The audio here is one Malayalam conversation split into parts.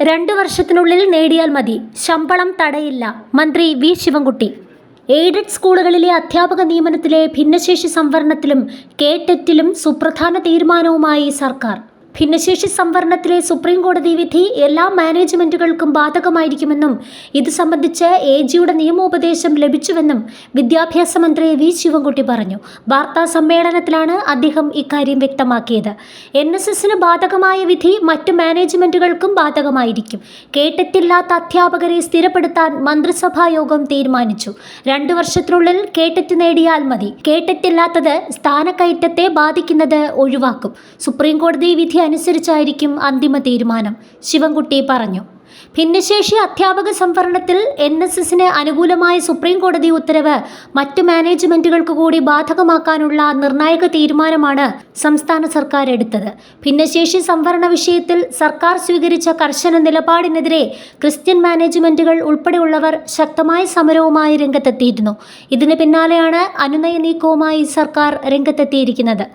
2 വർഷത്തിനുള്ളിൽ നേടിയാൽ മതി, ശമ്പളം തടയില്ല. മന്ത്രി വി ശിവൻകുട്ടി. എയ്ഡഡ് സ്കൂളുകളിലെ അധ്യാപക നിയമനത്തിലെ ഭിന്നശേഷി സംവരണത്തിലും കേടെറ്റിലും സുപ്രധാന തീരുമാനവുമായി സർക്കാർ. ഭിന്നശേഷി സംവരണത്തിലെ സുപ്രീം കോടതി വിധി എല്ലാ മാനേജ്മെന്റുകൾക്കും ബാധകമായിരിക്കുമെന്നും ഇത് സംബന്ധിച്ച് എജിയുടെ നിയമോപദേശം ലഭിച്ചുവെന്നും വിദ്യാഭ്യാസ മന്ത്രി വി ശിവൻകുട്ടി പറഞ്ഞു. വാർത്താ സമ്മേളനത്തിലാണ് അദ്ദേഹം ഇക്കാര്യം വ്യക്തമാക്കിയത്. NSSന് ബാധകമായ വിധി മറ്റ് മാനേജ്മെന്റുകൾക്കും ബാധകമായിരിക്കും. കേടെറ്റില്ലാത്ത അധ്യാപകരെ സ്ഥിരപ്പെടുത്താൻ മന്ത്രിസഭാ യോഗം തീരുമാനിച്ചു. 2 വർഷത്തിനുള്ളിൽ കേടെറ്റ് നേടിയാൽ മതി. കേടെറ്റില്ലാത്തത് സ്ഥാനക്കയറ്റത്തെ ബാധിക്കുന്നത് ഒഴിവാക്കും. സുപ്രീം കോടതി വിധി അനുസരിച്ചായിരിക്കും അന്തിമ തീരുമാനം, ശിവൻകുട്ടി പറഞ്ഞു. ഭിന്നശേഷി അധ്യാപക സംവരണത്തിൽ NSSന് അനുകൂലമായ സുപ്രീം കോടതി ഉത്തരവ് മറ്റ് മാനേജ്മെന്റുകൾക്ക് കൂടി ബാധകമാക്കാനുള്ള നിർണായക തീരുമാനമാണ് സംസ്ഥാന സർക്കാർ എടുത്തത്. ഭിന്നശേഷി സംവരണ വിഷയത്തിൽ സർക്കാർ സ്വീകരിച്ച കർശന നിലപാടിനെതിരെ ക്രിസ്ത്യൻ മാനേജ്മെന്റുകൾ ഉൾപ്പെടെയുള്ളവർ ശക്തമായ സമരവുമായി രംഗത്തെത്തിയിരുന്നു. ഇതിന് പിന്നാലെയാണ് അനുനയ നീക്കവുമായി സർക്കാർ രംഗത്തെത്തിയിരിക്കുന്നത്.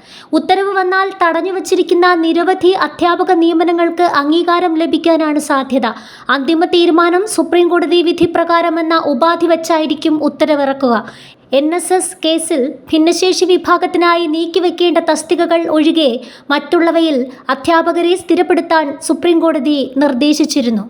ഉത്തരവ് വന്നാൽ തടഞ്ഞുവച്ചിരിക്കുന്ന നിരവധി അധ്യാപക നിയമനങ്ങൾക്ക് അംഗീകാരം ലഭിക്കാനാണ് സാധ്യത. അന്തിമ തീരുമാനം സുപ്രീം കോടതി വിധി പ്രകാരമെന്ന ഉപാധി വച്ചായിരിക്കും ഉത്തരവിറക്കുക. NSS കേസിൽ ഭിന്നശേഷി വിഭാഗത്തിനായി നീക്കിവെക്കേണ്ട തസ്തികകൾ ഒഴികെ മറ്റുള്ളവയിൽ അധ്യാപകരെ സ്ഥിരപ്പെടുത്താൻ സുപ്രീം കോടതി നിർദ്ദേശിച്ചിരുന്നു.